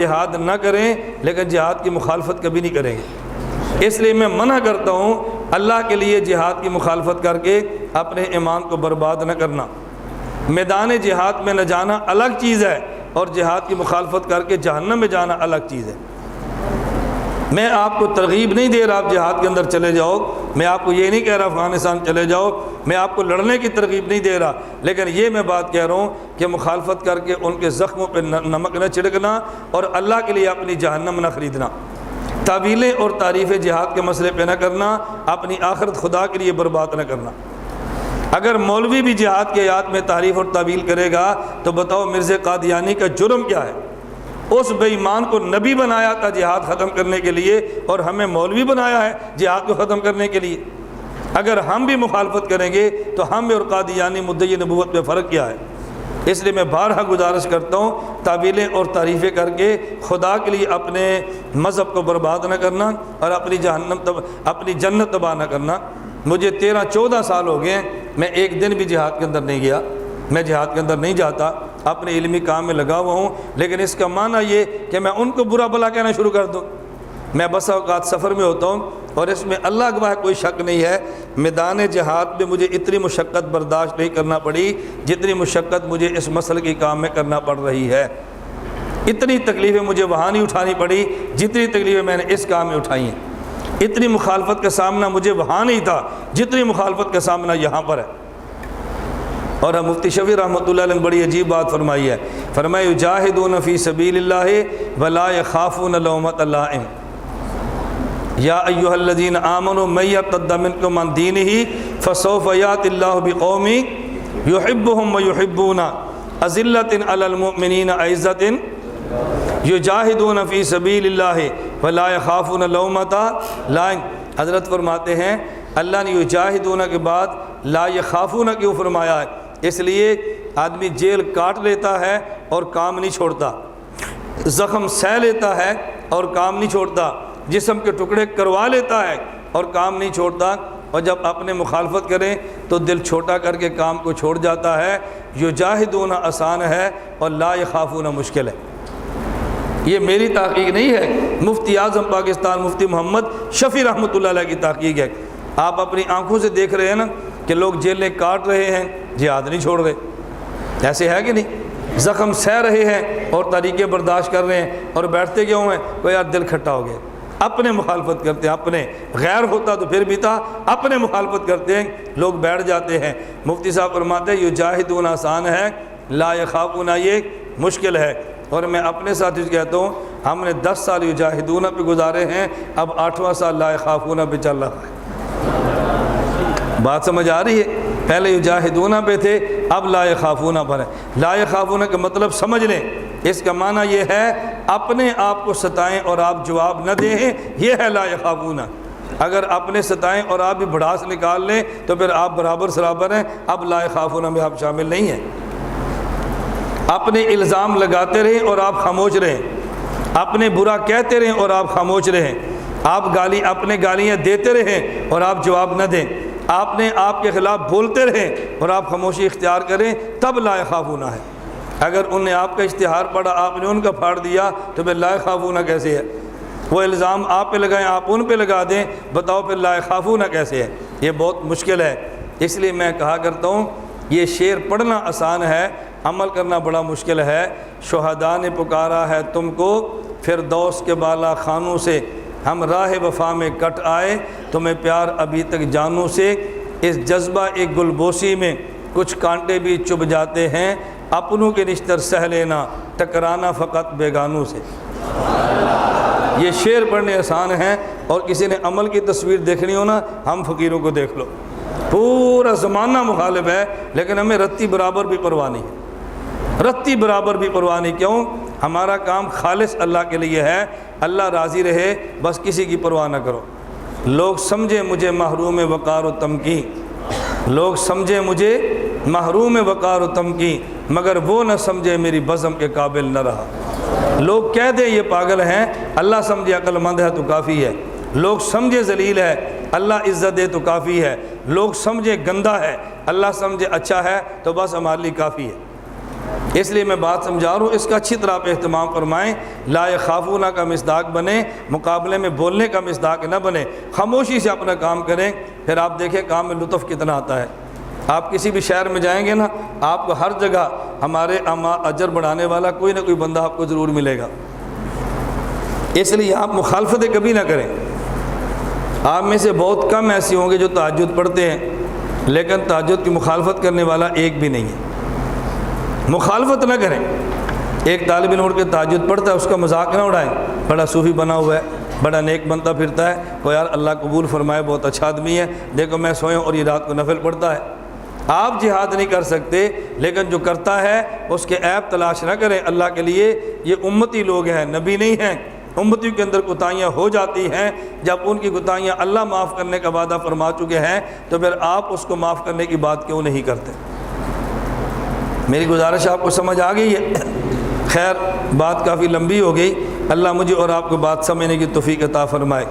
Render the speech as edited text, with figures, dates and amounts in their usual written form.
جہاد نہ کریں لیکن جہاد کی مخالفت کبھی نہیں کریں گے۔ اس لیے میں منع کرتا ہوں اللہ کے لیے جہاد کی مخالفت کر کے اپنے ایمان کو برباد نہ کرنا۔ میدان جہاد میں نہ جانا الگ چیز ہے اور جہاد کی مخالفت کر کے جہنم میں جانا الگ چیز ہے۔ میں آپ کو ترغیب نہیں دے رہا آپ جہاد کے اندر چلے جاؤ، میں آپ کو یہ نہیں کہہ رہا افغانستان چلے جاؤ، میں آپ کو لڑنے کی ترغیب نہیں دے رہا، لیکن یہ میں بات کہہ رہا ہوں کہ مخالفت کر کے ان کے زخموں پہ نمک نہ چھڑکنا اور اللہ کے لیے اپنی جہنم نہ خریدنا، تعویلیں اور تعریف جہاد کے مسئلے پہ نہ کرنا، اپنی آخرت خدا کے لیے برباد نہ کرنا۔ اگر مولوی بھی جہاد کی آیات میں تعریف اور تعویل کرے گا تو بتاؤ مرزا قادیانی کا جرم کیا ہے؟ اس بے ایمان کو نبی بنایا تھا جہاد ختم کرنے کے لیے اور ہمیں مولوی بنایا ہے جہاد کو ختم کرنے کے لیے۔ اگر ہم بھی مخالفت کریں گے تو ہم اور قادیانی مدعی نبوت میں فرق کیا ہے؟ اس لیے میں بارہا گزارش کرتا ہوں تعویلیں اور تعریفیں کر کے خدا کے لیے اپنے مذہب کو برباد نہ کرنا اور اپنی جنت تباہ نہ کرنا۔ مجھے 13-14 سال ہو گئے ہیں، میں ایک دن بھی جہاد کے اندر نہیں گیا، میں جہاد کے اندر نہیں جاتا، اپنے علمی کام میں لگا ہوا ہوں، لیکن اس کا معنی یہ کہ میں ان کو برا بھلا کہنا شروع کر دوں۔ میں بسا اوقات سفر میں ہوتا ہوں اور اس میں اللہ گواہ کوئی شک نہیں ہے میدان جہاد میں مجھے اتنی مشقت برداشت نہیں کرنا پڑی جتنی مشقت مجھے اس مسئلے کی کام میں کرنا پڑ رہی ہے۔ اتنی تکلیفیں مجھے وہاں نہیں اٹھانی پڑی جتنی تکلیفیں میں نے اس کام میں اٹھائی ہیں۔ اتنی مخالفت کا سامنا مجھے وہاں نہیں تھا جتنی مخالفت کا سامنا یہاں پر ہے۔ اور مفتی شفیع رحمۃ اللہ علیہ نے بڑی عجیب بات فرمائی ہے، فرمایا یجاہدون فی سبیل اللہ ولا یخافون لومۃ لائم یا ایھا الذین آمنوا من یرتد منکم عن دینہ فسوف یأتی اللہ بقوم یحبهم ویحبونہ اذلۃ علی المؤمنین اعزۃ یجاہدون فی سبیل اللہ ولا یخافون لومۃ لائم۔ حضرت فرماتے ہیں اللہ نے یجاہدون کے بعد لا یخافون کیوں فرمایا ہے؟ اس لیے آدمی جیل کاٹ لیتا ہے اور کام نہیں چھوڑتا، زخم سہ لیتا ہے اور کام نہیں چھوڑتا، جسم کے ٹکڑے کروا لیتا ہے اور کام نہیں چھوڑتا، اور جب اپنے مخالفت کریں تو دل چھوٹا کر کے کام کو چھوڑ جاتا ہے۔ یجاہدون آسان ہے اور لا یخافون مشکل ہے۔ یہ میری تحقیق نہیں ہے، مفتی اعظم پاکستان مفتی محمد شفیع رحمۃ اللہ علیہ کی تحقیق ہے۔ آپ اپنی آنکھوں سے دیکھ رہے ہیں نا کہ لوگ جیلیں کاٹ رہے ہیں، جہاد نہیں چھوڑ رہے، ایسے ہے کہ نہیں؟ زخم سہ رہے ہیں اور طریقے برداشت کر رہے ہیں اور بیٹھتے کیوں ہیں؟ کوئی یار دل کھٹا ہو گیا، اپنے مخالفت کرتے ہیں، اپنے غیر ہوتا تو پھر بھی تھا، اپنے مخالفت کرتے ہیں لوگ بیٹھ جاتے ہیں۔ مفتی صاحب فرماتے ہیں یجاہدون آسان ہے، لا یخافون یہ مشکل ہے۔ اور میں اپنے ساتھ کہتا ہوں ہم نے 10 سال یجاہدون پہ گزارے ہیں، اب 8واں سال لا یخافون پہ چل رہا ہے۔ بات سمجھ آ رہی ہے؟ پہلے یجاہدون پہ تھے، اب لا یخافون پر ہے۔ لا یخافون کا مطلب سمجھ لیں، اس کا معنی یہ ہے اپنے آپ کو ستائیں اور آپ جواب نہ دیں، یہ ہے لا یخافون۔ اگر اپنے ستائیں اور آپ بھی بھڑاس نکال لیں تو پھر آپ برابر سرابر ہیں، اب لا یخافون میں آپ شامل نہیں ہیں۔ اپنے الزام لگاتے رہیں اور آپ خاموش رہیں، اپنے برا کہتے رہیں اور آپ خاموش رہیں، آپ اپنے گالیاں دیتے رہیں اور آپ جواب نہ دیں، آپ نے آپ کے خلاف بولتے رہیں اور آپ خاموشی اختیار کریں، تب لا یخافون ہے۔ اگر انہوں نے آپ کا اشتہار پڑھا، آپ نے ان کا پھاڑ دیا تو پھر لا یخافون کیسے ہے؟ وہ الزام آپ پہ لگائیں، آپ ان پہ لگا دیں، بتاؤ پھر لا یخافون کیسے ہے؟ یہ بہت مشکل ہے۔ اس لیے میں کہا کرتا ہوں یہ شعر پڑھنا آسان ہے، عمل کرنا بڑا مشکل ہے۔ شہداء نے پکارا ہے تم کو فردوس کے بالا خانوں سے، ہم راہ وفا میں کٹ آئے تمہیں پیار ابھی تک جانوں سے، اس جذبہ ایک گلبوسی میں کچھ کانٹے بھی چبھ جاتے ہیں، اپنوں کے نشتر سہ لینا ٹکرانا فقط بیگانوں سے۔ یہ شعر پڑھنے آسان ہیں، اور کسی نے عمل کی تصویر دیکھنی ہو نا، ہم فقیروں کو دیکھ لو، پورا زمانہ مخالف ہے لیکن ہمیں رتی برابر بھی پرواہ نہیں ہے، رتی برابر بھی پرواہ نہیں۔ کیوں؟ ہمارا کام خالص اللہ کے لیے ہے، اللہ راضی رہے، بس کسی کی پرواہ نہ کرو۔ لوگ سمجھے مجھے محروم وقار و تمکین، لوگ سمجھے مجھے محروم وقار و تمکین، مگر وہ نہ سمجھے میری بزم کے قابل نہ رہا۔ لوگ کہہ دیں یہ پاگل ہیں، اللہ سمجھے عقل مند ہے تو کافی ہے۔ لوگ سمجھے ذلیل ہے، اللہ عزت دے تو کافی ہے۔ لوگ سمجھے گندا ہے، اللہ سمجھے اچھا ہے تو بس ہمارے لیے کافی ہے۔ اس لیے میں بات سمجھا رہا ہوں، اس کا اچھی طرح آپ اہتمام فرمائیں۔ لا یخافون کا مصداق بنے، مقابلے میں بولنے کا مصداق نہ بنے، خاموشی سے اپنا کام کریں، پھر آپ دیکھیں کام میں لطف کتنا آتا ہے۔ آپ کسی بھی شہر میں جائیں گے نا، آپ کو ہر جگہ ہمارے اجر بڑھانے والا کوئی نہ کوئی بندہ آپ کو ضرور ملے گا۔ اس لیے آپ مخالفتیں کبھی نہ کریں۔ آپ میں سے بہت کم ایسے ہوں گے جو تہجد پڑھتے ہیں، لیکن تہجد کی مخالفت کرنے والا ایک بھی نہیں ہے۔ مخالفت نہ کریں۔ ایک طالب علم اٹھ کے تہجد پڑھتا ہے، اس کا مذاق نہ اڑائیں، بڑا صوفی بنا ہوا ہے، بڑا نیک بنتا پھرتا ہے، وہ یار اللہ قبول فرمائے بہت اچھا آدمی ہے، دیکھو میں سوئیں اور یہ رات کو نفل پڑھتا ہے۔ آپ جہاد نہیں کر سکتے، لیکن جو کرتا ہے اس کے عیب تلاش نہ کریں اللہ کے لیے۔ یہ امتی لوگ ہیں، نبی نہیں ہیں۔ امتیوں کے اندر کوتاہیاں ہو جاتی ہیں، جب ان کی کوتاہیاں اللہ معاف کرنے کا وعدہ فرما چکے ہیں تو پھر آپ اس کو معاف کرنے کی بات کیوں نہیں کرتے؟ میری گزارش آپ کو سمجھ آ گئی ہے؟ خیر، بات کافی لمبی ہو گئی، اللہ مجھے اور آپ کو بات سمجھنے کی توفیق عطا فرمائے۔